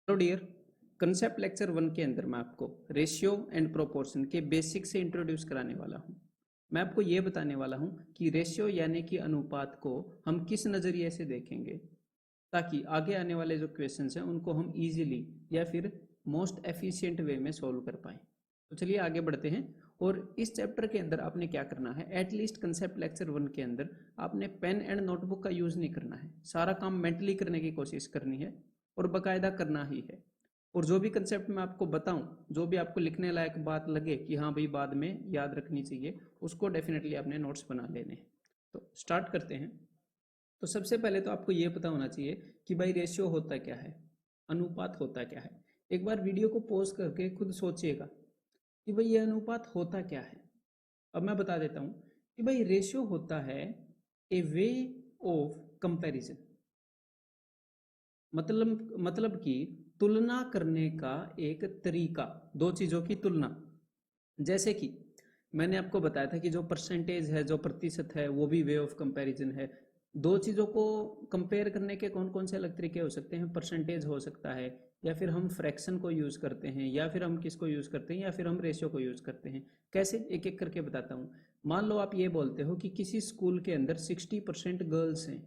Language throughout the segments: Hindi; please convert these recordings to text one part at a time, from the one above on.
Hello dear. कंसेप्ट लेक्चर 1 के अंदर मैं आपको रेशियो एंड प्रोपोर्शन के बेसिक से इंट्रोड्यूस कराने वाला हूं। मैं आपको ये बताने वाला हूं कि रेशियो यानी कि अनुपात को हम किस नज़रिए से देखेंगे ताकि आगे आने वाले जो क्वेश्चंस हैं उनको हम इजीली या फिर मोस्ट एफिशिएंट वे में सॉल्व कर पाएँ। तो चलिए आगे बढ़ते हैं। और इस चैप्टर के अंदर आपने क्या करना है, एटलीस्ट कंसेप्ट लेक्चर 1 के अंदर आपने पेन एंड नोटबुक का यूज़ नहीं करना है। सारा काम मेंटली करने की कोशिश करनी है और बाकायदा करना ही है। और जो भी कंसेप्ट मैं आपको बताऊं, जो भी आपको लिखने लायक बात लगे कि हाँ भाई बाद में याद रखनी चाहिए, उसको डेफिनेटली आपने नोट्स बना लेने हैं। तो स्टार्ट करते हैं। तो सबसे पहले तो आपको ये पता होना चाहिए कि भाई रेशियो होता क्या है, अनुपात होता क्या है। एक बार वीडियो को पॉज करके खुद सोचिएगा कि भाई ये अनुपात होता क्या है। अब मैं बता देता हूँ कि भाई रेशियो होता है ए वे ऑफ कंपैरिजन, मतलब कि तुलना करने का एक तरीका, दो चीज़ों की तुलना। जैसे कि मैंने आपको बताया था कि जो परसेंटेज है, जो प्रतिशत है, वो भी वे ऑफ कंपैरिजन है। दो चीज़ों को कंपेयर करने के कौन कौन से अलग तरीके हो सकते हैं, परसेंटेज हो सकता है, या फिर हम फ्रैक्शन को यूज़ करते हैं, या फिर हम किसको यूज़ करते हैं, या फिर हम रेशियो को यूज़ करते हैं। कैसे, एक एक करके बताता हूँ। मान लो आप ये बोलते हो कि किसी स्कूल के अंदर 60% गर्ल्स हैं,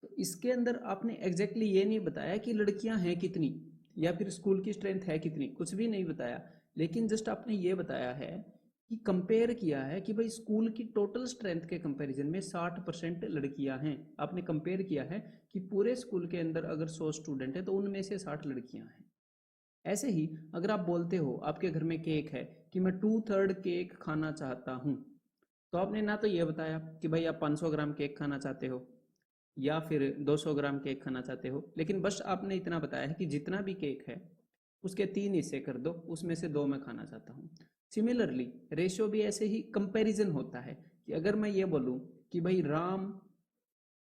तो इसके अंदर आपने एग्जैक्टली ये नहीं बताया कि लड़कियां हैं कितनी या फिर स्कूल की स्ट्रेंथ है कितनी, कुछ भी नहीं बताया। लेकिन जस्ट आपने ये बताया है कि कंपेयर किया है कि भाई स्कूल की टोटल स्ट्रेंथ के कंपैरिजन में 60% लड़कियां हैं। आपने कंपेयर किया है कि पूरे स्कूल के अंदर अगर 100 स्टूडेंट है तो उनमें से 60 लड़कियां हैं। ऐसे ही अगर आप बोलते हो आपके घर में केक है कि मैं 2/3 केक खाना चाहता हूँ, तो आपने ना तो ये बताया कि भाई आप 500 ग्राम केक खाना चाहते हो या फिर 200 ग्राम केक खाना चाहते हो, लेकिन बस आपने इतना बताया है कि जितना भी केक है उसके 3 हिस्से कर दो, उसमें से 2 मैं खाना चाहता हूँ। सिमिलरली रेशियो भी ऐसे ही कंपैरिजन होता है कि अगर मैं ये बोलूँ कि भाई राम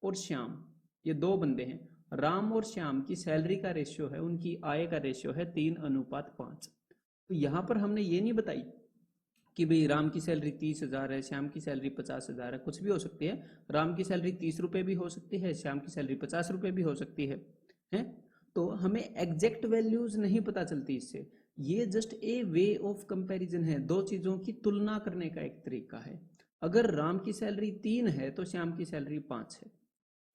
और श्याम, ये दो बंदे हैं, राम और श्याम की सैलरी का रेशियो है, उनकी आय का रेशियो है 3:5। तो यहाँ पर हमने ये नहीं बताई कि भाई राम की सैलरी 30,000 है, श्याम की सैलरी 50,000 है। कुछ भी हो सकती है, राम की सैलरी 30 रुपये भी हो सकती है, श्याम की सैलरी 50 रुपये भी हो सकती है। तो हमें एग्जैक्ट वैल्यूज नहीं पता चलती इससे। ये just a way of comparison है, दो चीज़ों की तुलना करने का एक तरीका है। अगर राम की सैलरी 3 है तो श्याम की सैलरी 5 है।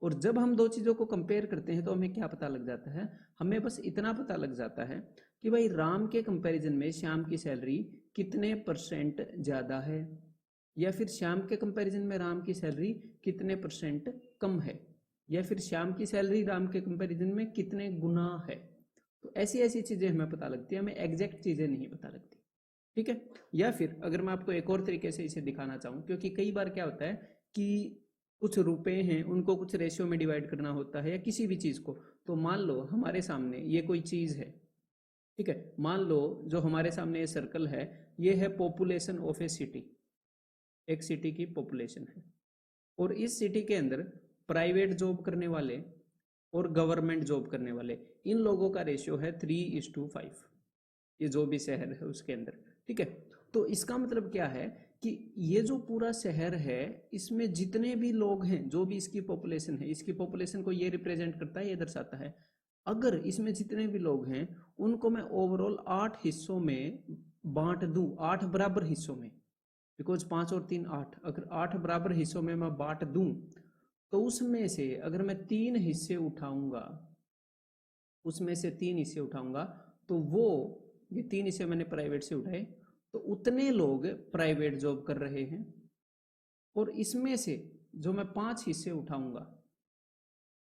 और जब हम दो चीज़ों को कंपेयर करते हैं तो हमें क्या पता लग जाता है, हमें बस इतना पता लग जाता है कि भाई राम के कंपैरिजन में श्याम की सैलरी कितने परसेंट ज़्यादा है, या फिर श्याम के कंपैरिजन में राम की सैलरी कितने परसेंट कम है, या फिर श्याम की सैलरी राम के कंपैरिजन में कितने गुना है। तो ऐसी ऐसी चीज़ें हमें पता लगती है, हमें एग्जैक्ट चीज़ें नहीं पता लगती। ठीक है। या फिर अगर मैं आपको एक और तरीके से इसे दिखाना चाहूँ, क्योंकि कई बार क्या होता है कि कुछ रुपए हैं उनको कुछ रेशियो में डिवाइड करना होता है या किसी भी चीज़ को। तो मान लो हमारे सामने ये कोई चीज़ है, ठीक है। मान लो जो हमारे सामने ये सर्कल है, ये है पॉपुलेशन ऑफ ए सिटी, एक सिटी की पॉपुलेशन है। और इस सिटी के अंदर प्राइवेट जॉब करने वाले और गवर्नमेंट जॉब करने वाले, इन लोगों का रेशियो है 3:5। ये जो भी शहर है उसके अंदर, ठीक है। तो इसका मतलब क्या है कि ये जो पूरा शहर है इसमें जितने भी लोग हैं, जो भी इसकी पॉपुलेशन है, इसकी पॉपुलेशन को ये रिप्रेजेंट करता है, ये दर्शाता है। अगर इसमें जितने भी लोग हैं उनको मैं ओवरऑल 8 हिस्सों में बांट दूं, 8 बराबर हिस्सों में, बिकॉज 5 और 3 8, अगर 8 बराबर हिस्सों में मैं बांट दूं तो उसमें से अगर मैं 3 हिस्से उठाऊंगा, उसमें से 3 हिस्से उठाऊंगा, तो वो ये 3 हिस्से मैंने प्राइवेट से उठाए, तो उतने लोग प्राइवेट जॉब कर रहे हैं। और इसमें से जो मैं 5 हिस्से उठाऊंगा,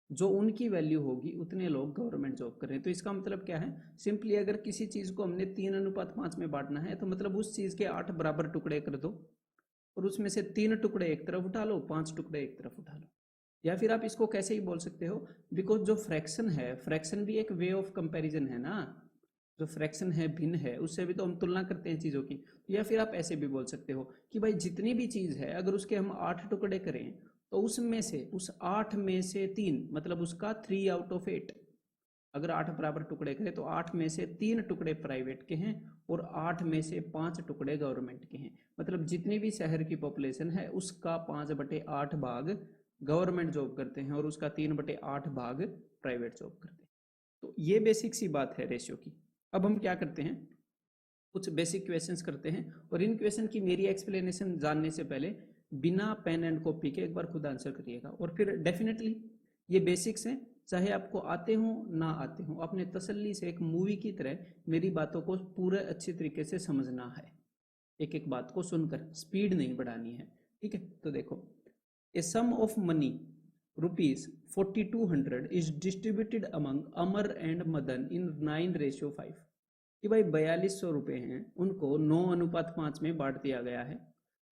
जो उनकी वैल्यू होगी, उतने लोग गवर्नमेंट जॉब कर रहे हैं। तो इसका मतलब क्या है, सिंपली अगर किसी चीज़ को हमने 3:5 में बांटना है तो मतलब उस चीज़ के 8 बराबर टुकड़े कर दो और उसमें से 3 टुकड़े एक तरफ उठा लो, 5 टुकड़े एक तरफ उठा लो। या फिर आप इसको कैसे ही बोल सकते हो, बिकॉज जो फ्रैक्शन है, फ्रैक्शन भी एक वे ऑफ कंपैरिजन है ना। जो फ्रैक्शन है, भिन्न है, उससे भी तो हम तुलना करते हैं चीज़ों की। या फिर आप ऐसे भी बोल सकते हो कि भाई जितनी भी चीज़ है अगर उसके हम 8 टुकड़े करें तो उसमें से उस 8 में से 3, मतलब उसका 3/8। अगर 8 बराबर टुकड़े करें तो 8 में से 3 टुकड़े प्राइवेट के हैं और 8 में से 5 टुकड़े गवर्नमेंट के हैं। मतलब जितनी भी शहर की पॉपुलेशन है उसका 5/8 भाग गवर्नमेंट जॉब करते हैं और उसका 3/8 भाग प्राइवेट जॉब करते हैं। तो ये बेसिक सी बात है रेशियो की। अब हम क्या करते हैं, कुछ बेसिक क्वेश्चंस करते हैं, और इन क्वेश्चन की मेरी एक्सप्लेनेशन जानने से पहले बिना पेन एंड कॉपी के एक बार खुद आंसर करिएगा, और फिर डेफिनेटली ये बेसिक्स हैं, चाहे आपको आते हो ना आते हो, अपने तसल्ली से एक मूवी की तरह मेरी बातों को पूरे अच्छी तरीके से समझना है, एक एक बात को सुनकर, स्पीड नहीं बढ़ानी है, ठीक है। तो देखो, a sum of money ₹4200 is distributed among Amar and Madan in 9:5, कि भाई 4200 रुपए हैं, उनको 9:5 में बांट दिया गया है।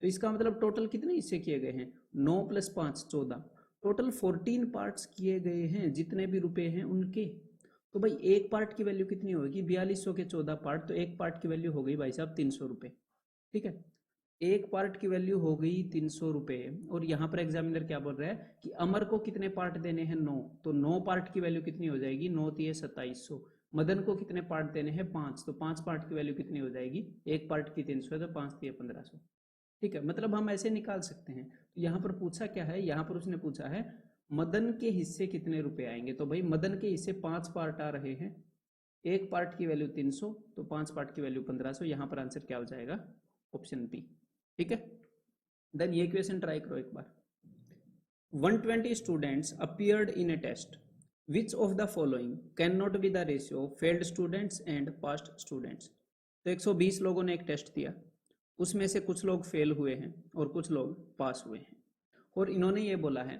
तो इसका मतलब टोटल कितने हिस्से किए गए हैं, 9 + 5 14, टोटल 14 पार्ट्स किए गए हैं जितने भी रुपए हैं उनके। तो भाई एक पार्ट की वैल्यू कितनी होगी, 4200 के 14 पार्ट, तो एक पार्ट की वैल्यू हो गई भाई साहब 300 रुपये, ठीक है। एक पार्ट की वैल्यू हो गई 300 रुपये, और यहाँ पर एग्जामिनर क्या बोल रहा है कि अमर को कितने पार्ट देने हैं, 9, तो 9 पार्ट की वैल्यू कितनी हो जाएगी, 9 × 2700। मदन को कितने पार्ट देने हैं, 5, तो 5 पार्ट की वैल्यू कितनी हो जाएगी, एक पार्ट की 300 है तो 5 × 1500, ठीक है। मतलब हम ऐसे निकाल सकते हैं। तो यहाँ पर पूछा क्या है, यहाँ पर उसने पूछा है मदन के हिस्से कितने रुपए आएंगे, तो भाई मदन के हिस्से 5 पार्ट आ रहे हैं, एक पार्ट की वैल्यू 300, तो 5 पार्ट की वैल्यू 1500, यहाँ पर आंसर क्या हो जाएगा, ऑप्शन बी, ठीक है। देन ये क्वेश्चन ट्राई करो एक बार। 120 students appeared in a test, which of the following can not be the ratio failed students and passed students. तो 120 लोगों ने एक टेस्ट दिया, उसमें से कुछ लोग फेल हुए हैं और कुछ लोग पास हुए हैं, और इन्होंने ये बोला है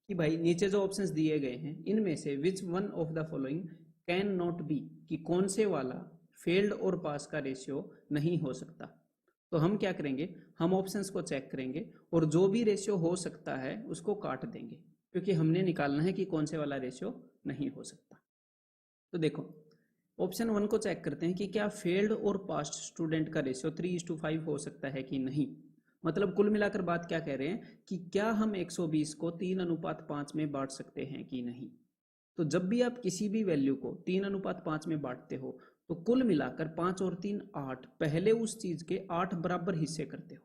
कि भाई नीचे जो ऑप्शंस दिए गए हैं इनमें से which one of the following can not B, कि कौन से वाला फेल्ड और पास का रेशियो नहीं हो सकता। तो हम क्या करेंगे, हम ऑप्शंस को चेक करेंगे और जो भी रेशियो हो सकता है उसको काट देंगे, क्योंकि हमने निकालना है कि कौन से वाला रेशियो नहीं हो सकता। तो देखो, ऑप्शन 1 को चेक करते हैं कि क्या फेल्ड और पास्ट स्टूडेंट का रेशियो 3:5 हो सकता है कि नहीं। मतलब कुल मिलाकर बात क्या कह रहे हैं कि क्या हम 120 को 3:5 में बांट सकते हैं कि नहीं। तो जब भी आप किसी भी वैल्यू को 3:5 में बांटते हो तो कुल मिलाकर 5 और 3 8, पहले उस चीज के 8 बराबर हिस्से करते हो।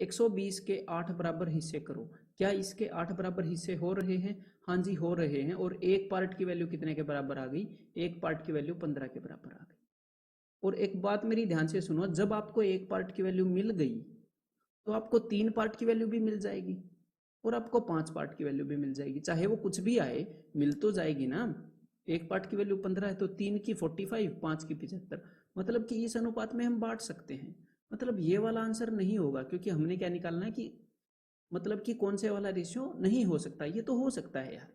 120 के 8 बराबर हिस्से करो, क्या इसके 8 बराबर हिस्से हो रहे हैं, हाँ जी हो रहे हैं, और एक पार्ट की वैल्यू कितने के बराबर आ गई, एक पार्ट की वैल्यू 15 के बराबर आ गई। और एक बात मेरी ध्यान से सुनो, जब आपको एक पार्ट की वैल्यू मिल गई तो आपको 3 पार्ट की वैल्यू भी मिल जाएगी और आपको 5 पार्ट की वैल्यू भी मिल जाएगी, चाहे वो कुछ भी आए मिल तो जाएगी ना। एक पार्ट की वैल्यू 15 है तो 3 की 45, 5 की 75, मतलब कि इस अनुपात में हम बांट सकते हैं। मतलब ये वाला आंसर नहीं होगा, क्योंकि हमने क्या निकालना है कि मतलब कि कौन से वाला रेशियो नहीं हो सकता, ये तो हो सकता है यार।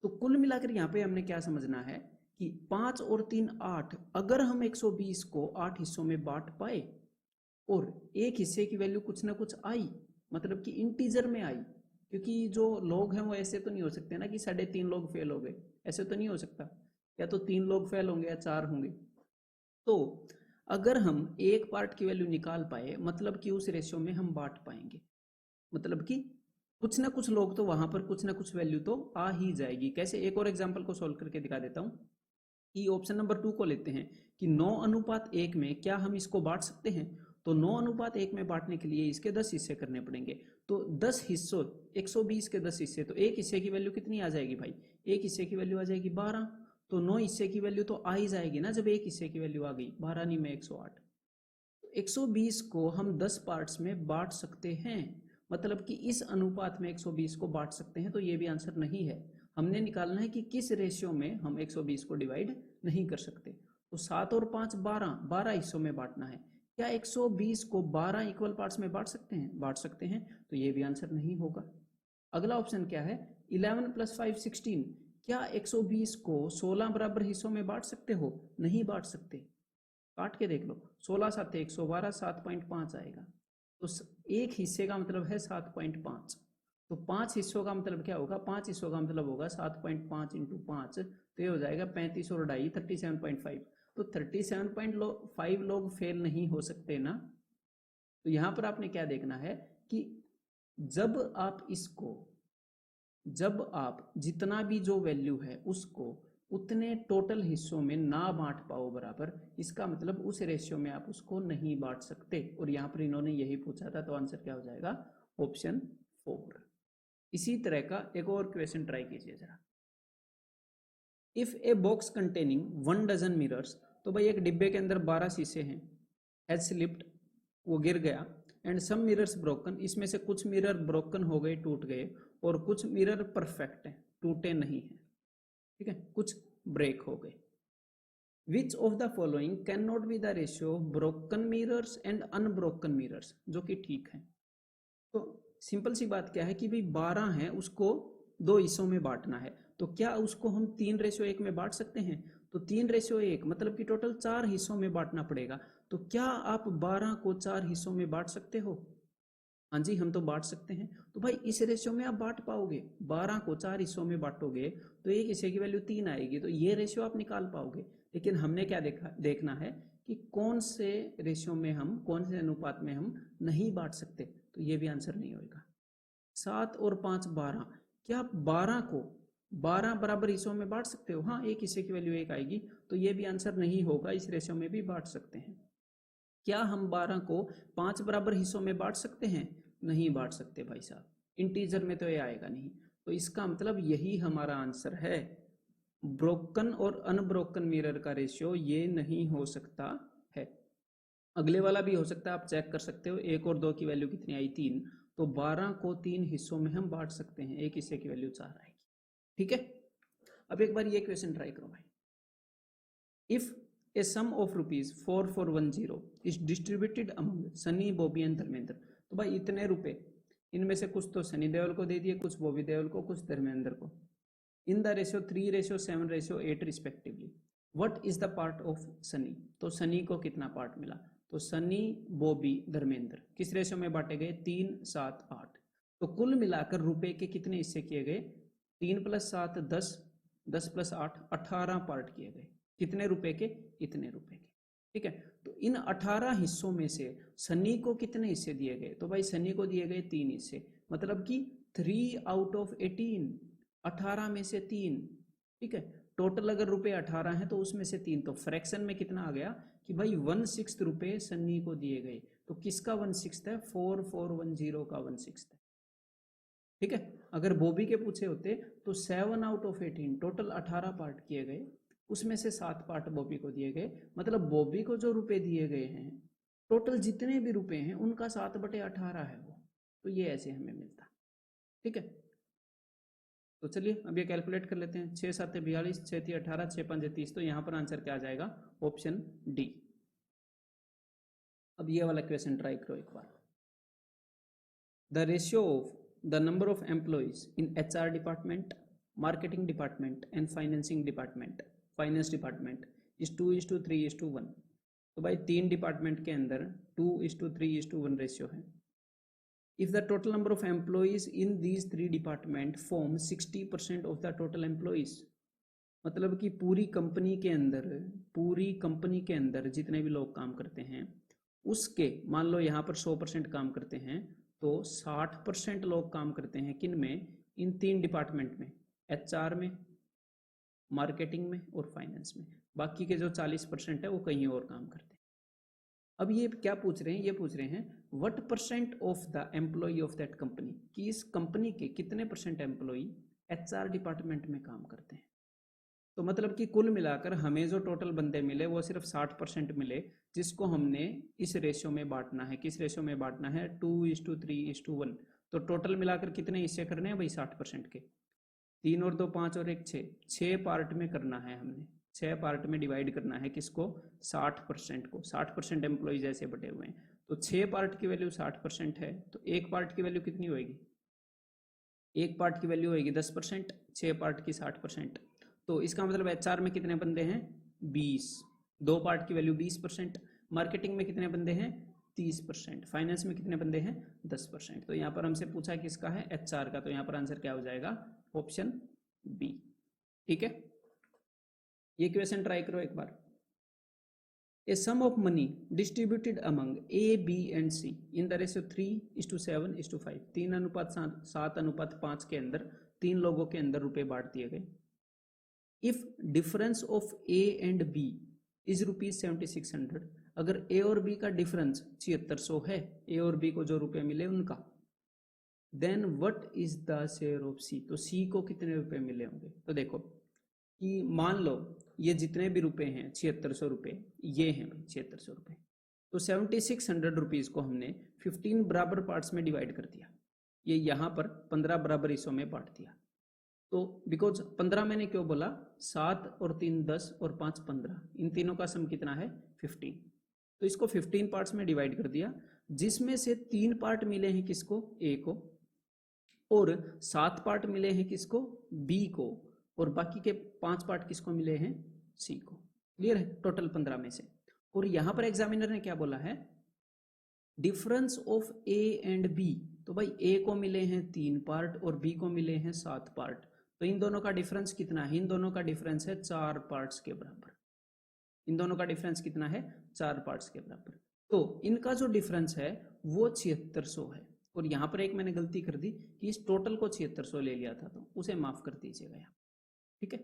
तो कुल मिलाकर यहाँ पे हमने क्या समझना है कि 5 और 3 8, अगर हम 120 को 8 हिस्सों में बांट पाए और एक हिस्से की वैल्यू कुछ ना कुछ आई, मतलब कि इंटीजर में आई, क्योंकि जो लोग हैं वो ऐसे तो नहीं हो सकते ना कि 3.5 लोग फेल हो गए, ऐसे तो नहीं हो सकता, या तो 3 लोग फेल होंगे या 4 होंगे। तो अगर हम एक पार्ट की वैल्यू निकाल पाए, मतलब कि उस रेशियो में हम बांट पाएंगे, मतलब कि कुछ ना कुछ लोग तो वहां पर कुछ ना कुछ वैल्यू तो आ ही जाएगी। कैसे, एक और एग्जांपल को सोल्व करके दिखा देता हूं कि ऑप्शन नंबर 2 को लेते हैं कि 9:1 में क्या हम इसको बांट सकते हैं। तो 9:1 में बांटने के लिए इसके 10 हिस्से करने पड़ेंगे, तो 10 हिस्सों 120 के 10 हिस्से, तो एक हिस्से की वैल्यू कितनी आ जाएगी भाई, एक हिस्से की वैल्यू आ जाएगी 12, तो 9 हिस्से की वैल्यू तो आ ही जाएगी ना, जब एक हिस्से की वैल्यू आ गई 12 नहीं में 108। 120 को हम 10 पार्ट्स में बांट सकते हैं, मतलब कि इस अनुपात में 120 को बांट सकते हैं, तो ये भी आंसर नहीं है। हमने निकालना है कि किस रेशियो में हम 120 को डिवाइड नहीं कर सकते। तो 7 और 5 12, 12 हिस्सों में बांटना है। क्या 120 को 12 इक्वल पार्ट्स में बांट सकते हैं, बांट सकते हैं, तो ये भी आंसर नहीं होगा। अगला ऑप्शन क्या है, 11 + 5 16, क्या 120 को 16 बराबर हिस्सों में बांट सकते हो, नहीं बांट सकते। काट के देख लो, 16 7 112, 7.5 आएगा, तो एक हिस्से का मतलब है 7.5, तो 5 हिस्सों का मतलब क्या होगा, 5 हिस्सों का मतलब होगा 7.5 × 5, तो ये हो जाएगा 35 और 2.5 37.5, तो 37.5 लोग फेल नहीं हो सकते ना। तो यहां पर आपने क्या देखना है कि जब आप इसको, जब आप जितना भी जो वैल्यू है उसको उतने टोटल हिस्सों में ना बांट पाओ बराबर, इसका मतलब उस रेशियो में आप उसको नहीं बांट सकते, और यहाँ पर इन्होंने यही पूछा था, तो आंसर क्या हो जाएगा, ऑप्शन 4। इसी तरह का एक और क्वेश्चन ट्राई कीजिए जरा। If a box containing 1 dozen mirrors, तो भाई एक डिब्बे के अंदर 12 शीशे हैं, हैज स्लिप्ड, वो गिर गया, एंड सम मिरर्स ब्रोकन, इसमें से कुछ मिरर ब्रोकन हो गए, टूट गए, और कुछ मिरर परफेक्ट है, टूटे नहीं है, ठीक है, कुछ ब्रेक हो गए। विच of the following can not be the ratio of broken mirrors and unbroken mirrors, जो कि ठीक है। तो सिंपल सी बात क्या है कि भाई 12 है, उसको 2 हिस्सों में बांटना है, तो क्या उसको हम 3:1 में बांट सकते हैं? तो 3:1 मतलब कि टोटल 4 हिस्सों में बांटना पड़ेगा। तो क्या आप 12 को 4 हिस्सों में बांट सकते हो? हाँ जी, हम तो बांट सकते हैं। तो भाई इस रेशियो में आप बांट पाओगे, 12 को 4 हिस्सों में बांटोगे तो एक हिस्से की वैल्यू 3 आएगी, तो ये रेशियो आप निकाल पाओगे। लेकिन हमने क्या देखना है कि कौन से रेशियो में हम, कौन से अनुपात में हम नहीं बांट सकते, तो ये भी आंसर नहीं होगा। 7 और 5 12, क्या आप 12 को 12 बराबर हिस्सों में बांट सकते हो? हाँ, एक हिस्से की वैल्यू 1 आएगी, तो ये भी आंसर नहीं होगा, इस रेशियो में भी बांट सकते हैं। क्या हम 12 को 5 बराबर हिस्सों में बांट सकते हैं? नहीं बांट सकते भाई साहब, इंटीजर में तो ये आएगा नहीं। तो इसका मतलब यही हमारा आंसर है, ब्रोकन और अनब्रोकन मिरर का रेशियो ये नहीं हो सकता है। अगले वाला भी हो सकता है, आप चेक कर सकते हो, 1 और 2 की वैल्यू कितनी आई? 3, तो 12 को 3 हिस्सों में हम बांट सकते हैं, एक हिस्से की वैल्यू 4 आएगी, ठीक है। अब एक बार ये क्वेश्चन ट्राई करो भाई। If a sum of ₹4410 is distributed among Sunny, Bobby and Dharmendra, तो भाई इतने रुपए, इनमें से कुछ तो सनी देओल को दे दिए, कुछ बॉबी देओल को, कुछ धर्मेंद्र को, इन the ratio 3:7:8 respectively, what is the part of Sunny? तो सनी को कितना पार्ट मिला? तो सनी, बॉबी, धर्मेंद्र किस रेशियो में बांटे गए? 3, 7, 8। तो कुल मिलाकर रुपए के कितने हिस्से किए गए? 3 + 7 10, 10 + 8 18 पार्ट किए गए। कितने रुपए के? इतने रुपए के, ठीक है। तो इन 18 हिस्सों में से सनी को कितने हिस्से दिए गए? तो भाई सनी को दिए गए 3 हिस्से, मतलब कि 3/18, 18 में से 3, ठीक है। टोटल अगर रुपए 18 हैं तो उसमें से 3, तो फ्रैक्शन में कितना आ गया कि भाई 1/6 रुपए सन्नी को दिए गए। तो किसका 1/6 है? 4410 का 1/6 है, ठीक है। अगर बॉबी के पूछे होते तो 7/18, टोटल 18 पार्ट किए गए, उसमें से 7 पार्ट बॉबी को दिए गए, मतलब बॉबी को जो रुपए दिए गए हैं, टोटल जितने भी रुपए हैं उनका 7/18 है वो। तो ये ऐसे हमें मिलता, ठीक है। तो चलिए अब ये कैलकुलेट कर लेते हैं, 6 7 42, 6 3 18, 6 5 30, तो यहाँ पर आंसर क्या आ जाएगा? Option D. अब ये वाला क्वेश्चन ट्राई करो एक बार। The ratio of the number of employees in HR department, marketing department and financing department, finance department is 2:3:1। तो भाई 3 डिपार्टमेंट के अंदर 2:3:1 रेशियो है। If the total number of employees in these 3 department form 60% of the total employees, मतलब कि पूरी कंपनी के अंदर जितने भी लोग काम करते हैं उसके, मान लो यहाँ पर 100% काम करते हैं, तो 60% लोग काम करते हैं किन में? इन 3 डिपार्टमेंट में, HR में, मार्केटिंग में और फाइनेंस में। बाकी के जो 40% है वो कहीं और काम करते हैं। अब ये क्या पूछ रहे हैं? ये पूछ रहे हैं what percent of the employ of that company, कि इस कंपनी के कितने % एम्प्लॉय HR डिपार्टमेंट में काम करते हैं। तो मतलब कि कुल मिलाकर हमें जो टोटल बंदे मिले वो सिर्फ 60% मिले, जिसको हमने इस रेशियो में बांटना है। किस रेशियो में बांटना है? 2:3:1। तो टोटल मिलाकर कितने हिस्से करने हैं भाई? 60% के। 3 और 2 5 और 1 6, 6 पार्ट में करना है हमने, 6 पार्ट में डिवाइड करना है किसको? 60% को। 60% एम्प्लॉइज ऐसे बटे हुए हैं, तो 6 पार्ट की वैल्यू 60% है, तो एक पार्ट की वैल्यू कितनी होगी? एक पार्ट की वैल्यू होगी 10%, 6 पार्ट की 60%। तो इसका मतलब HR में कितने बंदे हैं? 20, 2 पार्ट की वैल्यू 20%। मार्केटिंग में कितने बंदे हैं? 30%। फाइनेंस में कितने बंदे हैं? 10%। तो यहाँ पर हमसे पूछा किसका है? HR का, तो यहाँ पर आंसर क्या हो जाएगा? ऑप्शन बी, ठीक है। ये क्वेश्चन ट्राई करो एक बार। A sum of money distributed among A, B and C in the ratio 3:7:5, 3:7:5 के अंदर 3 लोगों के अंदर रुपए बांट दिए गए। If difference of A and B is ₹7600, अगर A और B का डिफरेंस 7600 है, A और B को जो रुपए मिले उनका, then what is the share of C, तो C को कितने रुपए मिले होंगे? तो देखो कि मान लो ये जितने भी रुपए हैं 7600 रुपये, ये हैं भाई 7600 रुपये, तो 7600 रुपीज को हमने 15 बराबर पार्ट्स में डिवाइड कर दिया, ये यहाँ पर 15 बराबर हिस्सों में बांट दिया। तो बिकॉज 15 मैंने क्यों बोला, 7 और 3 10 और 5 15, इन तीनों का सम कितना है 15, तो इसको 15 पार्ट्स में डिवाइड कर दिया, जिसमें से 3 पार्ट मिले हैं किसको, ए को, और 7 पार्ट मिले हैं किसको, बी को, और बाकी के 5 पार्ट किसको मिले हैं, सी को। क्लियर है, टोटल 15 में से। और यहां पर एग्जामिनर ने क्या बोला है, difference of A and B, तो भाई ए को मिले हैं 3 पार्ट और बी को मिले हैं 7 पार्ट, तो इन दोनों का डिफरेंस कितना है, इन दोनों का डिफरेंस है 4 पार्ट्स के बराबर, इन दोनों का डिफरेंस कितना है 4 पार्ट्स के बराबर। तो इनका जो डिफरेंस है वो 7600 है, और यहां पर एक मैंने गलती कर दी कि इस टोटल को 7600 ले लिया था, तो उसे माफ कर दीजिएगा यहाँ, ठीक है।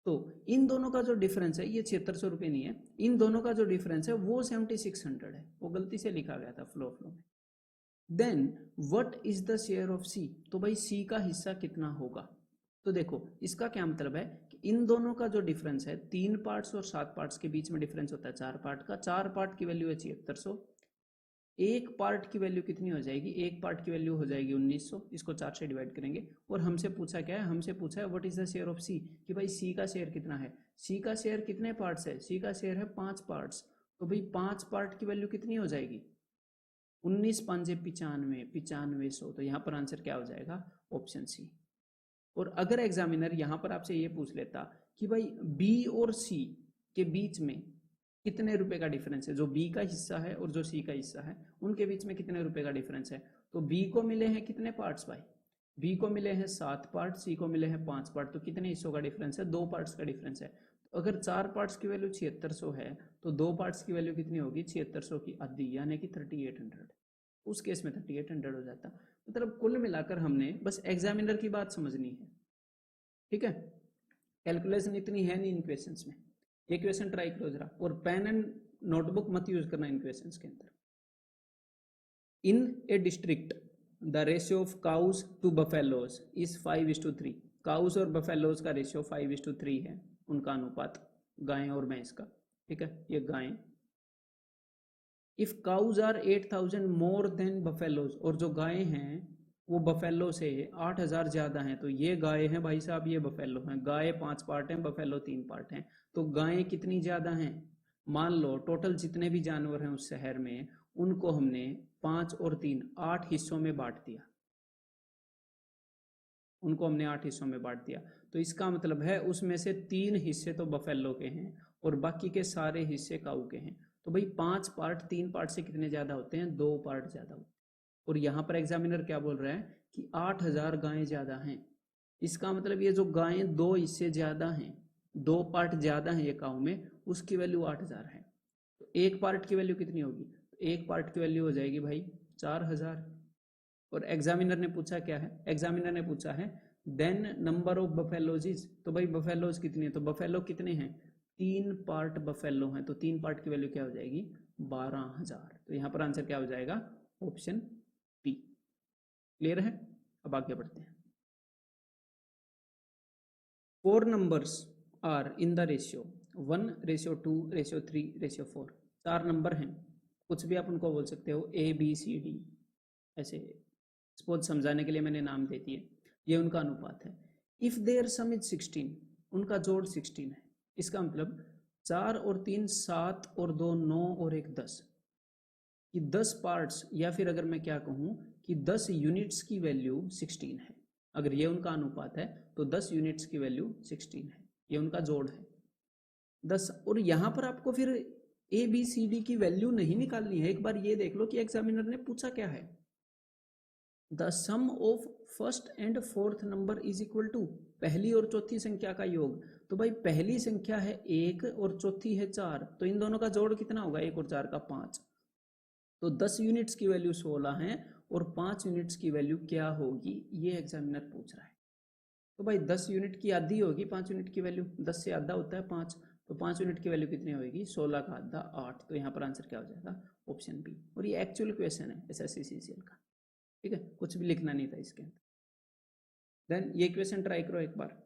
तो इन दोनों का जो डिफरेंस है ये 7600 रुपये नहीं है, इन दोनों का जो डिफरेंस है वो 7600 है, वो गलती से लिखा गया था फ्लो में। Then what is the share of C, तो भाई सी का हिस्सा कितना होगा, तो देखो इसका क्या मतलब है कि इन दोनों का जो डिफरेंस है 3 पार्ट्स और 7 पार्ट्स के बीच में डिफरेंस होता है 4 पार्ट का, 4 पार्ट की वैल्यू है 7600, एक पार्ट की वैल्यू कितनी हो जाएगी, एक पार्ट की वैल्यू हो जाएगी 1900, इसको 4 से डिवाइड करेंगे। और हमसे पूछा क्या है, हमसे पूछा है what is the share of C, कि भाई सी का शेयर कितना है, सी का शेयर कितने पार्ट्स है, सी का शेयर है 5 पार्ट्स, तो भाई 5 पार्ट की वैल्यू कितनी हो जाएगी 19 5 95 9500, तो यहाँ पर आंसर क्या हो जाएगा ऑप्शन सी। और अगर एग्जामिनर यहाँ पर आपसे ये पूछ लेता कि भाई बी और सी के बीच में कितने रुपए का डिफरेंस है, जो बी का हिस्सा है और जो सी का हिस्सा है उनके बीच में कितने रुपए का डिफरेंस है, तो बी को मिले हैं कितने पार्ट्स भाई, बी को मिले हैं 7 पार्ट, सी को मिले हैं 5 पार्ट, तो कितने हिस्सों का डिफरेंस है, 2 पार्ट्स का डिफरेंस है। तो अगर 4 पार्ट्स की वैल्यू 7600 है तो 2 पार्ट्स की वैल्यू कितनी होगी 7600 की आधी, यानी कि 3800, उस केस में 3800 हो जाता। मतलब कुल मिलाकर हमने बस एग्जामिनर की बात समझनी है, ठीक है, कैलकुलेशन इतनी है नहीं इन क्वेश्चंस में। ये क्वेश्चन ट्राई करो जरा, और पेन एंड नोटबुक मत यूज करना इन क्वेश्चंस के अंदर। In a district the ratio of cows to buffaloes is 5:3, cows और बफेलोज का रेशियो 5:3 है, उनका अनुपात, गायें और भैंस का, ठीक है, ये गायें। If cows are 8000 more than buffaloes, और जो गायें हैं वो बफेलो से 8000 ज्यादा हैं, तो ये गाय हैं भाई साहब, ये बफेलो हैं, गाय 5 पार्ट हैं, बफेलो 3 पार्ट हैं, तो गायें कितनी ज्यादा हैं, मान लो टोटल जितने भी जानवर हैं उस शहर में उनको हमने 5 और 3 8 हिस्सों में बांट दिया, उनको हमने 8 हिस्सों में बांट दिया, तो इसका मतलब है उसमें से 3 हिस्से तो बफेलो के हैं और बाकी के सारे हिस्से काऊ के हैं, तो भाई 5 पार्ट 3 पार्ट से कितने ज्यादा होते हैं, 2 पार्ट ज्यादा होते हैं। और यहाँ पर एग्जामिनर क्या बोल रहा है कि 8000 गायें ज्यादा हैं, इसका मतलब ये जो गायें 2 हिस्से ज्यादा हैं, 2 पार्ट ज्यादा हैं ये काऊ में, उसकी वैल्यू 8000 है, तो एक पार्ट की वैल्यू कितनी होगी, तो एक पार्ट की वैल्यू हो जाएगी भाई 4000। और एग्जामिनर ने पूछा क्या है, एग्जामिनर ने पूछा है देन नंबर ऑफ बफेलोज, तो भाई बफेलोज कितनी है, तो बफेलो कितने हैं, 3 पार्ट बफेलो हैं, तो 3 पार्ट की वैल्यू क्या हो जाएगी 12000, तो यहाँ पर आंसर क्या हो जाएगा ऑप्शन बी। क्लियर है, अब आगे बढ़ते हैं। 4 numbers are in the ratio 1:2:3:4, 4 number हैं, कुछ भी आप उनको बोल सकते हो ABCD, ऐसे सपोज समझाने के लिए मैंने नाम दे दिए, ये उनका अनुपात है। इफ देयर सम इज 16, उनका जोड़ 16 है, इसका मतलब 4 और 3 7 और 2 9 और 1 10, कि 10 पार्ट्स, या फिर अगर मैं क्या कहूँ कि 10 यूनिट्स की वैल्यू 16 है, अगर ये उनका अनुपात है तो 10 यूनिट्स की वैल्यू 16 है, ये उनका जोड़ है 10। और यहाँ पर आपको फिर ABCD की वैल्यू नहीं निकालनी है, एक बार ये देख लो कि एग्जामिनर ने पूछा क्या है, the sum of first and fourth number is equal to, पहली और चौथी संख्या का योग, तो भाई पहली संख्या है 1 और चौथी है 4, तो इन दोनों का जोड़ कितना होगा 1 और 4 का 5, तो 10 यूनिट्स की वैल्यू 16 है और 5 यूनिट्स की वैल्यू क्या होगी, ये एग्जामिनर पूछ रहा है। तो भाई 10 यूनिट की आधी होगी 5 यूनिट की वैल्यू, 10 से आधा होता है 5, तो 5 यूनिट की वैल्यू कितनी होगी 16 का आधा 8, तो यहाँ पर आंसर क्या हो जाएगा ऑप्शन बी। और ये एक्चुअल क्वेश्चन है SSC CCL का, ठीक है, कुछ भी लिखना नहीं था इसके अंदर। देन ये क्वेश्चन ट्राई करो एक बार।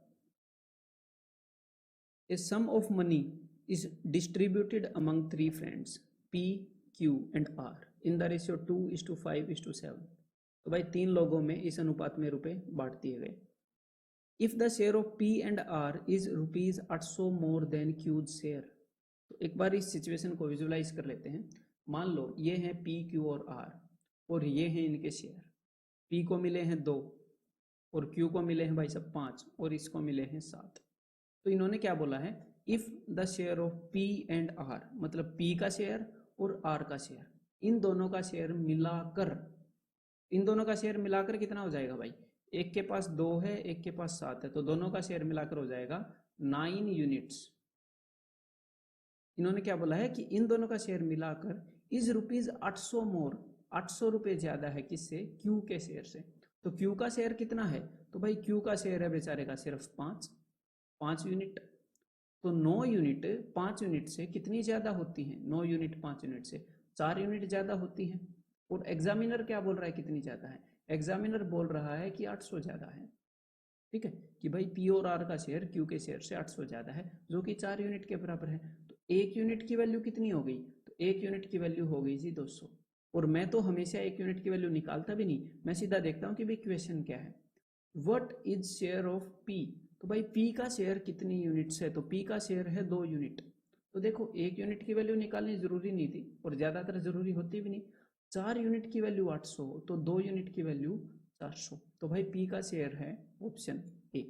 A sum of money is distributed among 3 friends P, Q and R in the ratio 2:5:7। तो भाई 3 लोगों में इस अनुपात में रुपए बांट दिए गए। If the share of P and R is ₹800 more than Q's share. तो एक बार इस सिचुएशन को विजुलाइज कर लेते हैं। मान लो ये हैं P, Q और R और ये हैं इनके शेयर। P को मिले हैं 2 और Q को मिले हैं भाई सब 5 और इसको मिले हैं 7। तो इन्होंने क्या बोला है, if the share of P and R, मतलब P का शेयर और R का शेयर, इन दोनों का शेयर मिलाकर कितना हो जाएगा भाई, एक के पास 2 है एक के पास 7 है, तो दोनों का शेयर मिलाकर हो जाएगा 9 यूनिट्स। इन्होंने क्या बोला है कि इन दोनों का शेयर मिलाकर इज ₹800 मोर, 800 रुपए ज्यादा है किससे, Q के शेयर से। तो Q का शेयर कितना है, तो भाई Q का शेयर है बेचारे का सिर्फ 5 यूनिट। तो 9 यूनिट 5 यूनिट से कितनी ज्यादा होती है, 9 यूनिट 5 यूनिट से 4 यूनिट ज्यादा होती है। और एग्जामिनर क्या बोल रहा है, कितनी ज्यादा है, एग्जामिनर बोल रहा है कि 800 ज्यादा है। ठीक है, कि भाई P और R का शेयर Q के शेयर से 800 ज्यादा है, जो कि 4 यूनिट के बराबर है। तो 1 यूनिट की वैल्यू कितनी हो गई, तो 1 यूनिट की वैल्यू हो गई जी 200। और मैं तो हमेशा 1 यूनिट की वैल्यू निकालता भी नहीं, मैं सीधा देखता हूँ कि भाई क्वेश्चन क्या है, what is share of P। तो भाई P का शेयर कितनी यूनिट्स है, तो P का शेयर है 2 यूनिट। तो देखो 1 यूनिट की वैल्यू निकालनी जरूरी नहीं थी और ज्यादातर जरूरी होती भी नहीं। 4 यूनिट की वैल्यू 800, तो 2 यूनिट की वैल्यू 400। तो भाई P का शेयर है ऑप्शन ए।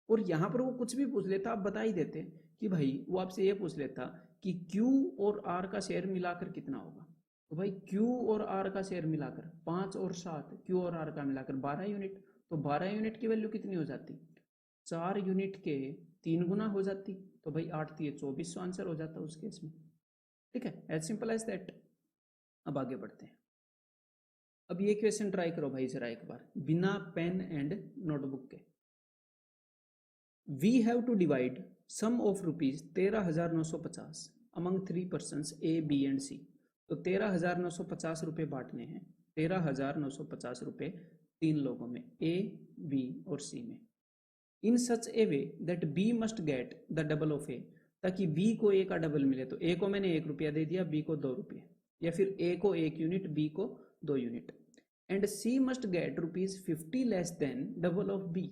और यहाँ पर वो कुछ भी पूछ लेता, आप बता ही देते कि भाई वो आपसे ये पूछ लेता कि Q और R का शेयर मिलाकर कितना होगा। तो भाई Q और R का शेयर मिलाकर 5 और 7, Q और R का मिलाकर 12 यूनिट। तो 12 यूनिट की वैल्यू कितनी हो जाती, 4 यूनिट के 3 गुना हो जाती। तो भाई 8 3 24 आंसर हो जाता उस केस में। ठीक है, एज सिंपल एज दैट। अब आगे बढ़ते हैं। अब ये क्वेश्चन ट्राई करो भाई जरा एक बार, बिना पेन एंड नोटबुक के। We have to divide sum of ₹13,950 among 3 persons A, B and C। तो 13,950 रुपये बांटने हैं, 13,950 रुपये 3 लोगों में A, B और C में। In such a way that B must get the double of A, ताकि B को A का डबल मिले। तो A को मैंने 1 रुपया दे दिया, B को 2 रुपये, या फिर A को 1 यूनिट, B को 2 unit. And C must get ₹50 less than double of B,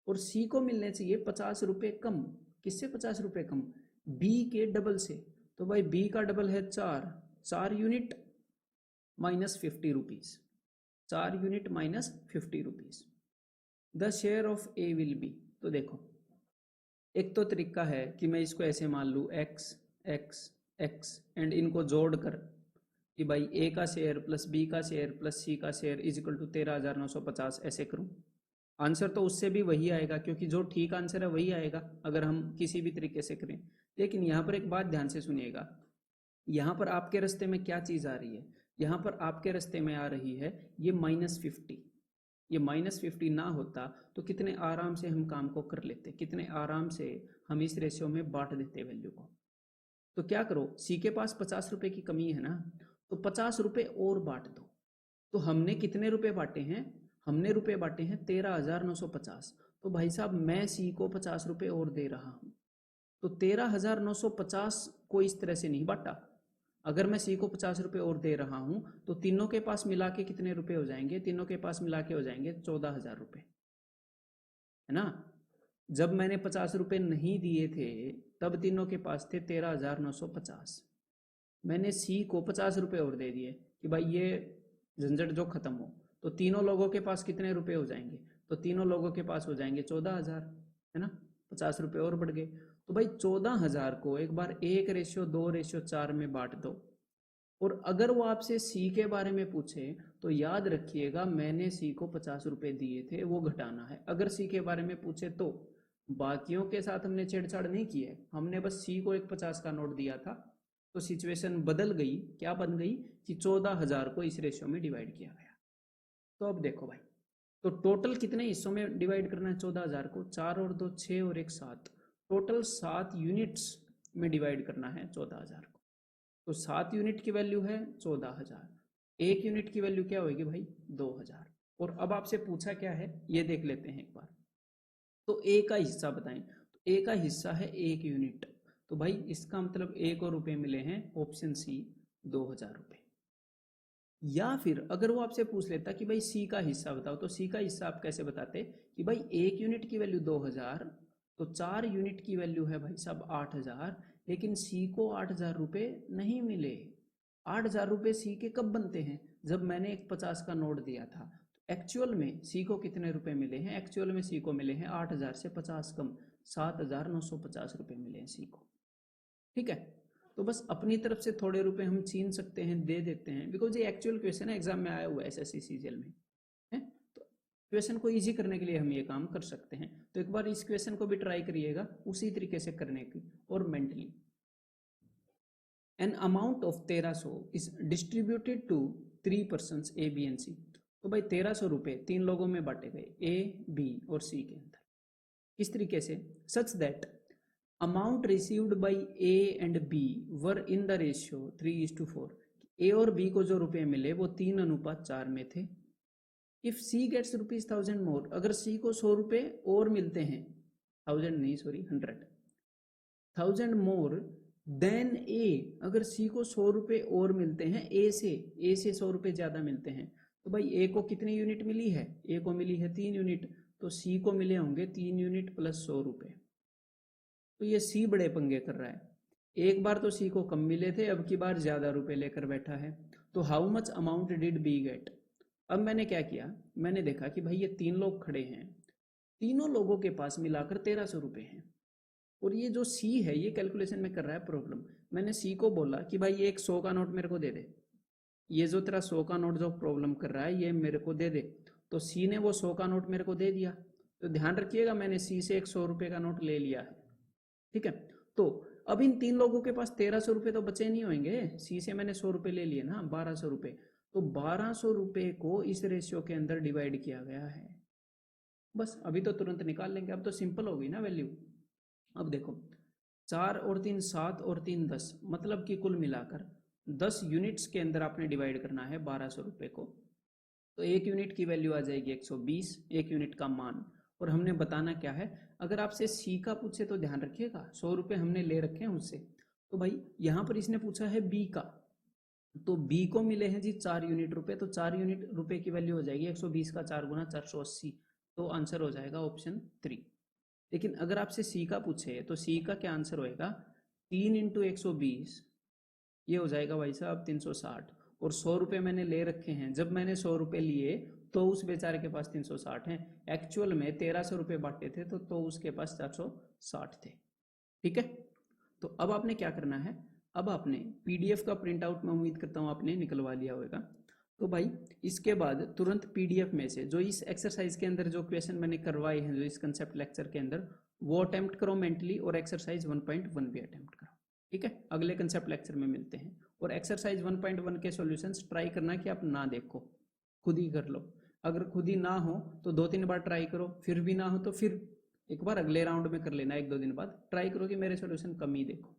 और C को मिलने चाहिए 50 रुपये कम। किससे 50 रुपये कम, B के डबल से। तो भाई B का डबल है 4 unit minus 50 rupees, 4 unit minus 50 rupees. The share of A will be. तो देखो एक तो तरीका है कि मैं इसको ऐसे मान लूँ x x x एंड इनको जोड़कर कि भाई A का शेयर प्लस B का शेयर प्लस C का शेयर इज इक्वल टू 13,950 ऐसे करूँ। आंसर तो उससे भी वही आएगा, क्योंकि जो ठीक आंसर है वही आएगा अगर हम किसी भी तरीके से करें। लेकिन यहाँ पर एक बात ध्यान से सुनिएगा, यहाँ पर आपके रास्ते में क्या चीज़ आ रही है, यहाँ पर आपके रास्ते में आ रही है ये -50। ये -50 ना होता तो कितने आराम से हम काम को कर लेते, कितने आराम से हम इस रेशियो में बांट देते वैल्यू को। तो क्या करो, C के पास 50 रुपए की कमी है ना, तो 50 रुपए और बांट दो। तो हमने कितने रुपए बांटे हैं, हमने रुपए बांटे हैं 13,950। तो भाई साहब मैं C को 50 रुपए और दे रहा हूं। तो 13,950 को इस तरह से नहीं बांटा। अगर मैं C को 50 रुपए और दे रहा हूं तो तीनों के पास मिला के कितने रुपए हो जाएंगे, तीनों के पास मिला के हो जाएंगे 14,000 रुपए, है ना। जब मैंने 50 रुपए नहीं दिए थे तब तीनों के पास थे 13,950। मैंने C को 50 रुपए और दे दिए कि भाई ये झंझट जो खत्म हो। तो तीनों लोगों के पास कितने रुपए हो जाएंगे, तो तीनों लोगों के पास हो जाएंगे 14,000, है ना। 50 रुपए और बढ़ गए। तो भाई 14,000 को एक बार 1:2:4 में बांट दो। और अगर वो आपसे C के बारे में पूछे तो याद रखिएगा मैंने C को 50 रुपए दिए थे, वो घटाना है। अगर C के बारे में पूछे तो बाकियों के साथ हमने छेड़छाड़ नहीं की है, हमने बस C को एक 50 का नोट दिया था। तो सिचुएशन बदल गई, क्या बन गई कि 14,000 को इस रेशियो में डिवाइड किया गया। तो अब देखो भाई, तो टोटल कितने हिस्सों में डिवाइड करना है 14,000 को, 4 और 2 6 और 1 7, टोटल 7 यूनिट्स में डिवाइड करना है 14,000 को। तो 7 यूनिट की वैल्यू है 14,000, 1 यूनिट की वैल्यू क्या होगी भाई 2,000। और अब आपसे पूछा क्या है ये देख लेते हैं एक बार। तो A का हिस्सा बताएं, तो ए का हिस्सा है 1 यूनिट, तो भाई इसका मतलब ए को रुपए मिले हैं ऑप्शन सी 2000 रुपये। या फिर अगर वो आपसे पूछ लेता कि भाई सी का हिस्सा बताओ, तो सी का हिस्सा आप कैसे बताते कि भाई 1 यूनिट की वैल्यू 2000, तो 4 यूनिट की वैल्यू है भाई साहब 8000, लेकिन सी को 8000 रुपये नहीं मिले। 8000 रुपये सी के कब बनते हैं, जब मैंने एक 50 का नोट दिया था। एक्चुअल में सी को कितने रुपए मिले हैं, एक्चुअल में सी को मिले हैं 8000 से 50 कम, 7950 रुपये मिले हैं सी को। ठीक है, तो बस अपनी तरफ से थोड़े रुपए हम छीन सकते हैं, दे देते हैं, बिकॉज ये एक्चुअल क्वेश्चन है, एग्जाम में आया हुआ है एसएससी सीजीएल में है। तो क्वेश्चन को इजी करने के लिए हम ये काम कर सकते हैं। तो एक बार इस क्वेश्चन को भी ट्राई करिएगा उसी तरीके से करने की। और mentally an amount of 1300 is distributed to 3 persons A B and C. तो भाई 1300 रुपये 3 लोगों में बांटे गए, ए बी और सी के अंदर। किस तरीके से, such that amount received by A and B were in the ratio 3:4। A और बी को जो रुपए मिले वो 3:4 में थे। इफ सी गेट्स ₹1000 मोर, अगर सी को 100 रुपये और मिलते हैं, 100 मोर देन ए, अगर सी को 100 रुपये और मिलते हैं ए से 100 रुपये ज्यादा मिलते हैं, तो भाई ए को कितनी यूनिट मिली है, ए को मिली है 3 यूनिट, तो सी को मिले होंगे 3 यूनिट प्लस 100 रुपये। तो ये सी बड़े पंगे कर रहा है, एक बार तो सी को कम मिले थे, अब की बार ज्यादा रुपए लेकर बैठा है। तो how much amount did B get. अब मैंने क्या किया, मैंने देखा कि भाई ये 3 लोग खड़े हैं, तीनों लोगों के पास मिलाकर 1300 रुपये हैं, और ये जो सी है ये कैलकुलेशन में कर रहा है प्रॉब्लम। मैंने सी को बोला कि भाई ये एक 100 का नोट मेरे को दे दे, ये जो तेरा 100 का नोट जो प्रॉब्लम कर रहा है ये मेरे को दे दे। तो सी ने वो 100 का नोट मेरे को दे दिया। तो ध्यान रखिएगा मैंने सी से एक 100 रुपये का नोट ले लिया है। ठीक है, तो अब इन 3 लोगों के पास 1300 रुपये तो बचे नहीं होंगे, सी से मैंने 100 रुपये ले लिए ना, 1200 रुपये। तो 1200 रुपये को इस रेशियो के अंदर डिवाइड किया गया है। बस अभी तो तुरंत निकाल लेंगे, अब तो सिंपल हो गई ना वैल्यू। अब देखो 4 और 3 7 और 3 10, मतलब कि कुल मिलाकर 10 यूनिट्स के अंदर आपने डिवाइड करना है 1200 रुपये को। तो 1 यूनिट की वैल्यू आ जाएगी 120, 1 यूनिट का मान। और हमने बताना क्या है, अगर आपसे सी का पूछे तो ध्यान रखिएगा 100 रुपये हमने ले रखे हैं उससे। तो भाई यहाँ पर इसने पूछा है बी का, तो बी को मिले हैं जी 4 यूनिट रुपए, तो 4 यूनिट रुपए की वैल्यू हो जाएगी 120 का 4 गुना 480, तो आंसर हो जाएगा ऑप्शन 3। लेकिन अगर आपसे सी का पूछे तो सी का क्या आंसर होएगा, 3 × 120, ये हो जाएगा भाई साहब 360। और 100 रुपये मैंने ले रखे हैं, जब मैंने 100 रुपये लिए तो उस बेचारे के पास 360 हैं, एक्चुअल में 1300 रुपये बांटे थे तो उसके पास 460 थे। ठीक है, तो अब आपने क्या करना है, अब आपने पीडीएफ का प्रिंट आउट, मैं उम्मीद करता हूँ आपने निकलवा लिया होगा। तो भाई इसके बाद तुरंत पीडीएफ में से जो इस एक्सरसाइज के अंदर जो क्वेश्चन मैंने करवाए हैं जो इस कंसेप्ट लेक्चर के अंदर, वो अटेम्प्ट करो मेंटली, और एक्सरसाइज 1.1 भी अटेम्प्ट करो। ठीक है, अगले कंसेप्ट लेक्चर में मिलते हैं। और एक्सरसाइज 1.1 के सॉल्यूशंस ट्राई करना कि आप ना देखो, खुद ही कर लो। अगर खुद ही ना हो तो 2-3 बार ट्राई करो, फिर भी ना हो तो फिर एक बार अगले राउंड में कर लेना, 1-2 दिन बाद ट्राई करो कि मेरे सॉल्यूशन कम ही देखो।